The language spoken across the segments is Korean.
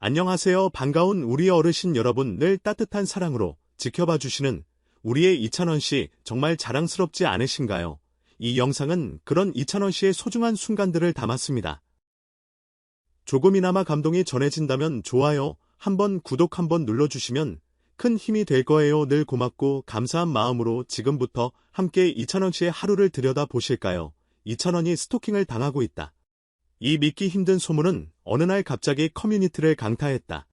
안녕하세요. 반가운 우리 어르신 여러분, 늘 따뜻한 사랑으로 지켜봐 주시는 우리의 이찬원 씨, 정말 자랑스럽지 않으신가요? 이 영상은 그런 이찬원 씨의 소중한 순간들을 담았습니다. 조금이나마 감동이 전해진다면 좋아요, 구독 한번 눌러주시면 큰 힘이 될 거예요. 늘 고맙고 감사한 마음으로 지금부터 함께 이찬원 씨의 하루를 들여다 보실까요? 이찬원이 스토킹을 당하고 있다. 이 믿기 힘든 소문은 어느 날 갑자기 커뮤니티를 강타했다.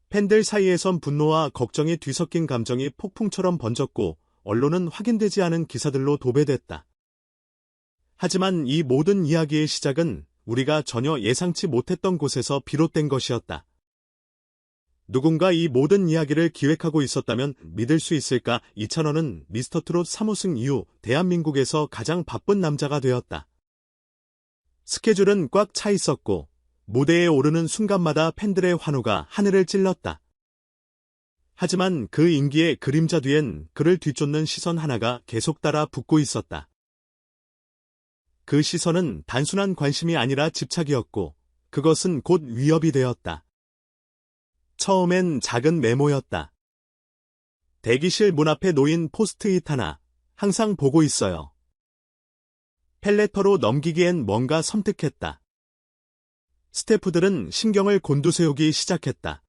팬들 사이에선 분노와 걱정이 뒤섞인 감정이 폭풍처럼 번졌고 언론은 확인되지 않은 기사들로 도배됐다. 하지만 이 모든 이야기의 시작은 우리가 전혀 예상치 못했던 곳에서 비롯된 것이었다. 누군가 이 모든 이야기를 기획하고 있었다면 믿을 수 있을까? 이찬원은 미스터트롯 3호승 이후 대한민국에서 가장 바쁜 남자가 되었다. 스케줄은 꽉 차 있었고 무대에 오르는 순간마다 팬들의 환호가 하늘을 찔렀다. 하지만 그 인기의 그림자 뒤엔 그를 뒤쫓는 시선 하나가 계속 따라 붙고 있었다. 그 시선은 단순한 관심이 아니라 집착이었고 그것은 곧 위협이 되었다. 처음엔 작은 메모였다. 대기실 문 앞에 놓인 포스트잇 하나, 항상 보고 있어요. 펠레터로 넘기기엔 뭔가 섬뜩했다. 스태프들은 신경을 곤두세우기 시작했다.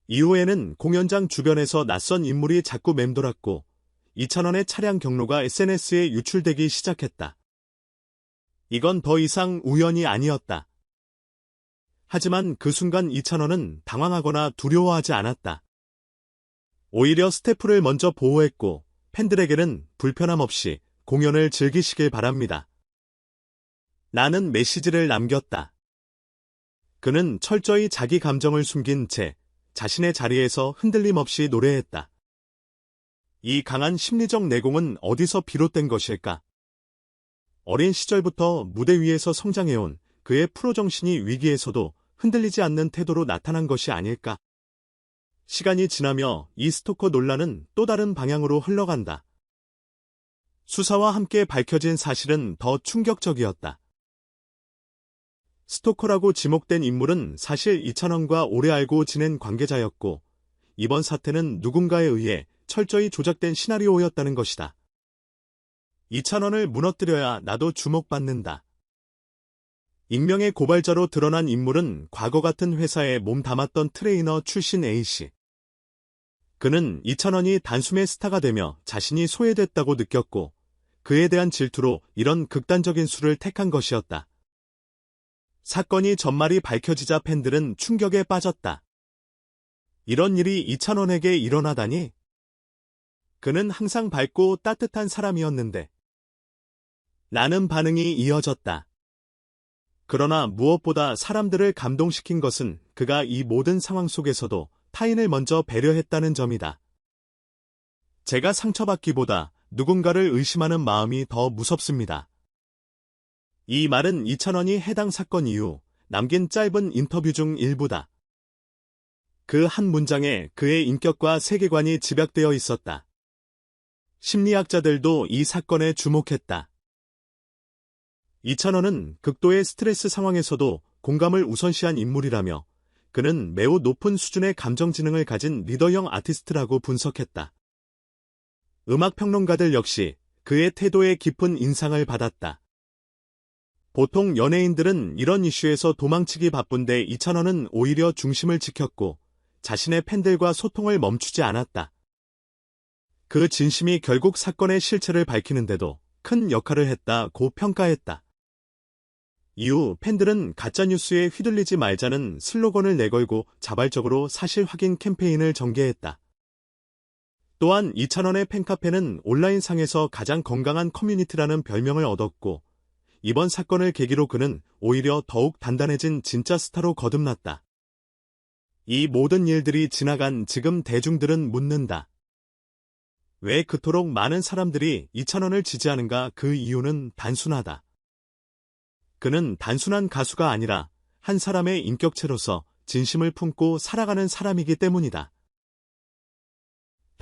이후에는 공연장 주변에서 낯선 인물이 자꾸 맴돌았고 이찬원의 차량 경로가 SNS에 유출되기 시작했다. 이건 더 이상 우연이 아니었다. 하지만 그 순간 이찬원은 당황하거나 두려워하지 않았다. 오히려 스태프를 먼저 보호했고 팬들에게는 불편함 없이 공연을 즐기시길 바랍니다. 나는 메시지를 남겼다. 그는 철저히 자기 감정을 숨긴 채 자신의 자리에서 흔들림 없이 노래했다. 이 강한 심리적 내공은 어디서 비롯된 것일까? 어린 시절부터 무대 위에서 성장해온 그의 프로 정신이 위기에서도 흔들리지 않는 태도로 나타난 것이 아닐까? 시간이 지나며 이 스토커 논란은 또 다른 방향으로 흘러간다. 수사와 함께 밝혀진 사실은 더 충격적이었다. 스토커라고 지목된 인물은 사실 이찬원과 오래 알고 지낸 관계자였고 이번 사태는 누군가에 의해 철저히 조작된 시나리오였다는 것이다. 이찬원을 무너뜨려야 나도 주목받는다. 익명의 고발자로 드러난 인물은 과거 같은 회사에 몸담았던 트레이너 출신 A씨. 그는 이찬원이 단숨에 스타가 되며 자신이 소외됐다고 느꼈고 그에 대한 질투로 이런 극단적인 수를 택한 것이었다. 사건이 전말이 밝혀지자 팬들은 충격에 빠졌다. 이런 일이 이찬원에게 일어나다니? 그는 항상 밝고 따뜻한 사람이었는데. 라는 반응이 이어졌다. 그러나 무엇보다 사람들을 감동시킨 것은 그가 이 모든 상황 속에서도 타인을 먼저 배려했다는 점이다. 제가 상처받기보다 누군가를 의심하는 마음이 더 무섭습니다. 이 말은 이찬원이 해당 사건 이후 남긴 짧은 인터뷰 중 일부다. 그 한 문장에 그의 인격과 세계관이 집약되어 있었다. 심리학자들도 이 사건에 주목했다. 이찬원은 극도의 스트레스 상황에서도 공감을 우선시한 인물이라며 그는 매우 높은 수준의 감정 지능을 가진 리더형 아티스트라고 분석했다. 음악평론가들 역시 그의 태도에 깊은 인상을 받았다. 보통 연예인들은 이런 이슈에서 도망치기 바쁜데 이찬원은 오히려 중심을 지켰고 자신의 팬들과 소통을 멈추지 않았다. 그 진심이 결국 사건의 실체를 밝히는데도 큰 역할을 했다고 평가했다. 이후 팬들은 가짜뉴스에 휘둘리지 말자는 슬로건을 내걸고 자발적으로 사실 확인 캠페인을 전개했다. 또한 이찬원의 팬카페는 온라인상에서 가장 건강한 커뮤니티라는 별명을 얻었고 이번 사건을 계기로 그는 오히려 더욱 단단해진 진짜 스타로 거듭났다. 이 모든 일들이 지나간 지금 대중들은 묻는다. 왜 그토록 많은 사람들이 이찬원을 지지하는가? 그 이유는 단순하다. 그는 단순한 가수가 아니라 한 사람의 인격체로서 진심을 품고 살아가는 사람이기 때문이다.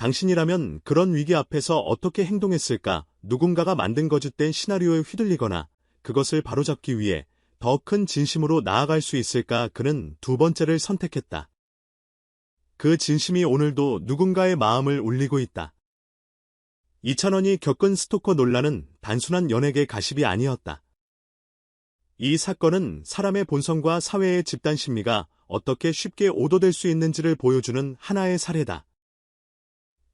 당신이라면 그런 위기 앞에서 어떻게 행동했을까? 누군가가 만든 거짓된 시나리오에 휘둘리거나 그것을 바로잡기 위해 더 큰 진심으로 나아갈 수 있을까 그는 두 번째를 선택했다. 그 진심이 오늘도 누군가의 마음을 울리고 있다. 이찬원이 겪은 스토커 논란은 단순한 연예계 가십이 아니었다. 이 사건은 사람의 본성과 사회의 집단 심리가 어떻게 쉽게 오도될 수 있는지를 보여주는 하나의 사례다.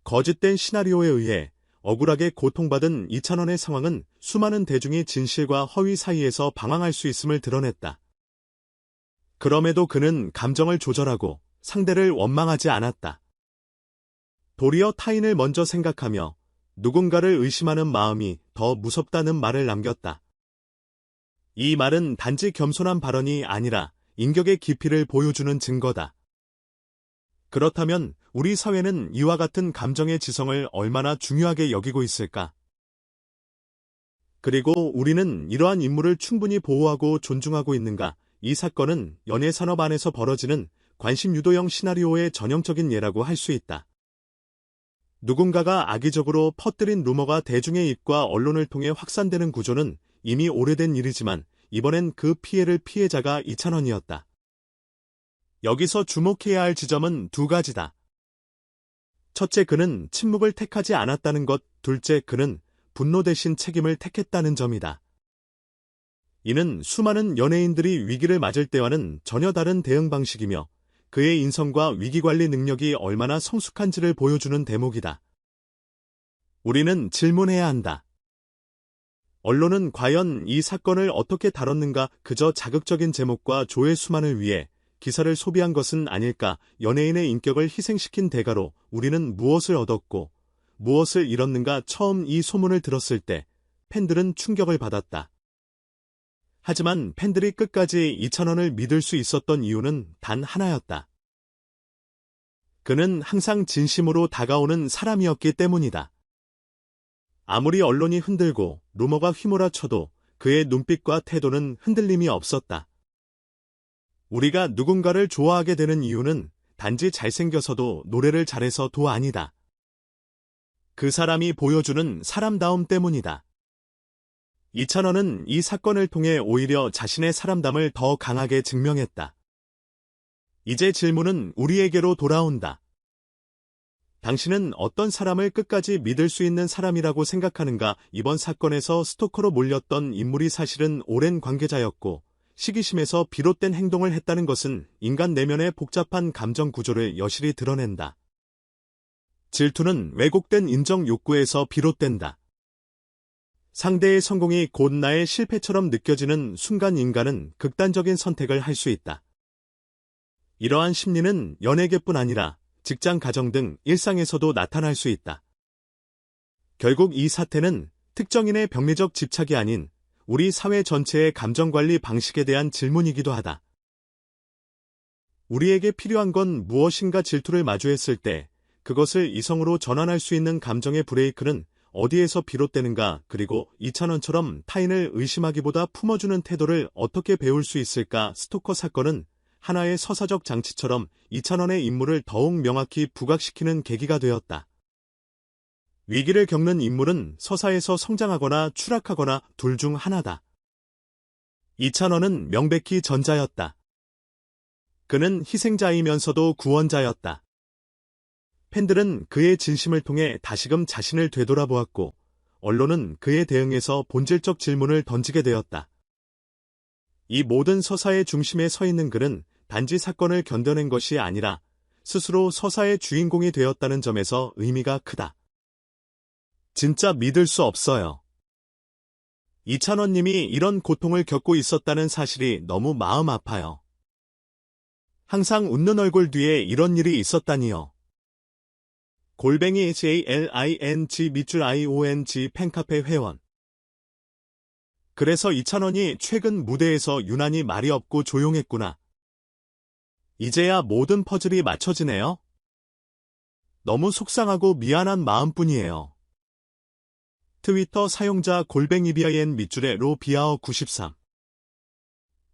거짓된 시나리오에 의해 억울하게 고통받은 이찬원의 상황은 수많은 대중이 진실과 허위 사이에서 방황할 수 있음을 드러냈다. 그럼에도 그는 감정을 조절하고 상대를 원망하지 않았다. 도리어 타인을 먼저 생각하며 누군가를 의심하는 마음이 더 무섭다는 말을 남겼다. 이 말은 단지 겸손한 발언이 아니라 인격의 깊이를 보여주는 증거다. 그렇다면 우리 사회는 이와 같은 감정의 지성을 얼마나 중요하게 여기고 있을까? 그리고 우리는 이러한 인물을 충분히 보호하고 존중하고 있는가? 이 사건은 연예 산업 안에서 벌어지는 관심 유도형 시나리오의 전형적인 예라고 할 수 있다. 누군가가 악의적으로 퍼뜨린 루머가 대중의 입과 언론을 통해 확산되는 구조는 이미 오래된 일이지만 이번엔 그 피해를 피해자가 이찬원이었다. 여기서 주목해야 할 지점은 두 가지다. 첫째, 그는 침묵을 택하지 않았다는 것. 둘째, 그는 분노 대신 책임을 택했다는 점이다. 이는 수많은 연예인들이 위기를 맞을 때와는 전혀 다른 대응 방식이며 그의 인성과 위기관리 능력이 얼마나 성숙한지를 보여주는 대목이다. 우리는 질문해야 한다. 언론은 과연 이 사건을 어떻게 다뤘는가? 그저 자극적인 제목과 조회수만을 위해 기사를 소비한 것은 아닐까? 연예인의 인격을 희생시킨 대가로 우리는 무엇을 얻었고 무엇을 잃었는가? 처음 이 소문을 들었을 때 팬들은 충격을 받았다. 하지만 팬들이 끝까지 이찬원을 믿을 수 있었던 이유는 단 하나였다. 그는 항상 진심으로 다가오는 사람이었기 때문이다. 아무리 언론이 흔들고 루머가 휘몰아쳐도 그의 눈빛과 태도는 흔들림이 없었다. 우리가 누군가를 좋아하게 되는 이유는 단지 잘생겨서도 노래를 잘해서도 아니다. 그 사람이 보여주는 사람다움 때문이다. 이찬원은 이 사건을 통해 오히려 자신의 사람담을 더 강하게 증명했다. 이제 질문은 우리에게로 돌아온다. 당신은 어떤 사람을 끝까지 믿을 수 있는 사람이라고 생각하는가? 이번 사건에서 스토커로 몰렸던 인물이 사실은 오랜 관계자였고 시기심에서 비롯된 행동을 했다는 것은 인간 내면의 복잡한 감정 구조를 여실히 드러낸다. 질투는 왜곡된 인정 욕구에서 비롯된다. 상대의 성공이 곧 나의 실패처럼 느껴지는 순간 인간은 극단적인 선택을 할 수 있다. 이러한 심리는 연예계뿐 아니라 직장, 가정 등 일상에서도 나타날 수 있다. 결국 이 사태는 특정인의 병리적 집착이 아닌 우리 사회 전체의 감정관리 방식에 대한 질문이기도 하다. 우리에게 필요한 건 무엇인가? 질투를 마주했을 때 그것을 이성으로 전환할 수 있는 감정의 브레이크는 어디에서 비롯되는가? 그리고 이찬원처럼 타인을 의심하기보다 품어주는 태도를 어떻게 배울 수 있을까? 스토커 사건은 하나의 서사적 장치처럼 이찬원의 인물을 더욱 명확히 부각시키는 계기가 되었다. 위기를 겪는 인물은 서사에서 성장하거나 추락하거나 둘 중 하나다. 이찬원은 명백히 전자였다. 그는 희생자이면서도 구원자였다. 팬들은 그의 진심을 통해 다시금 자신을 되돌아보았고 언론은 그에 대응해서 본질적 질문을 던지게 되었다. 이 모든 서사의 중심에 서 있는 그는 단지 사건을 견뎌낸 것이 아니라 스스로 서사의 주인공이 되었다는 점에서 의미가 크다. 진짜 믿을 수 없어요. 이찬원 님이 이런 고통을 겪고 있었다는 사실이 너무 마음 아파요. 항상 웃는 얼굴 뒤에 이런 일이 있었다니요. JLING 밑줄 IONG 팬카페 회원. 그래서 이찬원이 최근 무대에서 유난히 말이 없고 조용했구나. 이제야 모든 퍼즐이 맞춰지네요. 너무 속상하고 미안한 마음뿐이에요. 트위터 사용자 BIN 밑줄에 로비아어 93.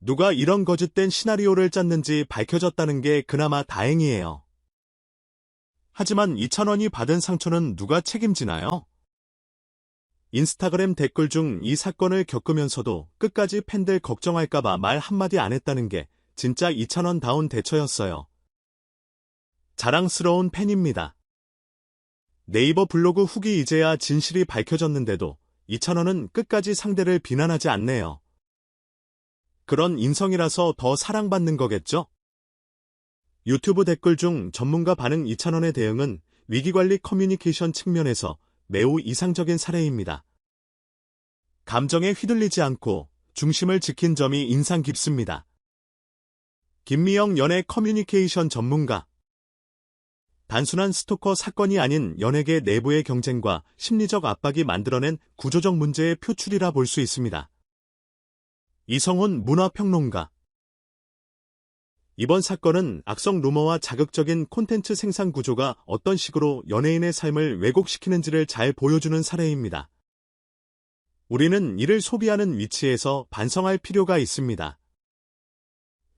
누가 이런 거짓된 시나리오를 짰는지 밝혀졌다는 게 그나마 다행이에요. 하지만 이찬원이 받은 상처는 누가 책임지나요? 인스타그램 댓글 중 이 사건을 겪으면서도 끝까지 팬들 걱정할까봐 말 한마디 안 했다는 게 진짜 이찬원다운 대처였어요. 자랑스러운 팬입니다. 네이버 블로그 후기 이제야 진실이 밝혀졌는데도 이찬원은 끝까지 상대를 비난하지 않네요. 그런 인성이라서 더 사랑받는 거겠죠? 유튜브 댓글 중 전문가 반응 이찬원의 대응은 위기관리 커뮤니케이션 측면에서 매우 이상적인 사례입니다. 감정에 휘둘리지 않고 중심을 지킨 점이 인상 깊습니다. 김미영 연예 커뮤니케이션 전문가. 단순한 스토커 사건이 아닌 연예계 내부의 경쟁과 심리적 압박이 만들어낸 구조적 문제의 표출이라 볼 수 있습니다. 이성훈 문화평론가. 이번 사건은 악성 루머와 자극적인 콘텐츠 생산 구조가 어떤 식으로 연예인의 삶을 왜곡시키는지를 잘 보여주는 사례입니다. 우리는 이를 소비하는 위치에서 반성할 필요가 있습니다.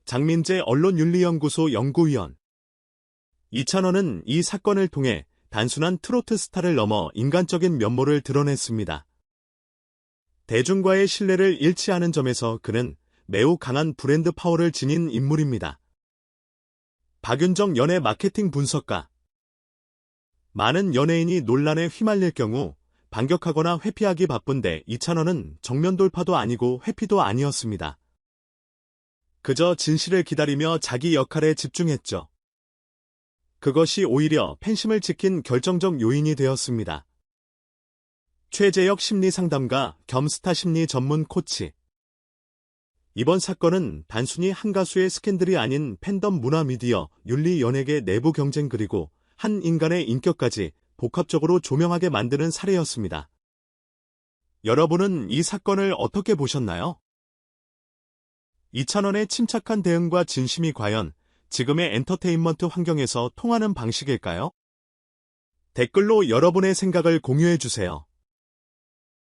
장민재 언론윤리연구소 연구위원. 이찬원은 이 사건을 통해 단순한 트로트 스타를 넘어 인간적인 면모를 드러냈습니다. 대중과의 신뢰를 잃지 않은 점에서 그는 매우 강한 브랜드 파워를 지닌 인물입니다. 박윤정 연예 마케팅 분석가. 많은 연예인이 논란에 휘말릴 경우 반격하거나 회피하기 바쁜데 이찬원은 정면 돌파도 아니고 회피도 아니었습니다. 그저 진실을 기다리며 자기 역할에 집중했죠. 그것이 오히려 팬심을 지킨 결정적 요인이 되었습니다. 최재혁 심리상담가 겸 스타 심리 전문 코치. 이번 사건은 단순히 한 가수의 스캔들이 아닌 팬덤 문화 미디어, 윤리 연예계 내부 경쟁 그리고 한 인간의 인격까지 복합적으로 조명하게 만드는 사례였습니다. 여러분은 이 사건을 어떻게 보셨나요? 이찬원의 침착한 대응과 진심이 과연 지금의 엔터테인먼트 환경에서 통하는 방식일까요? 댓글로 여러분의 생각을 공유해주세요.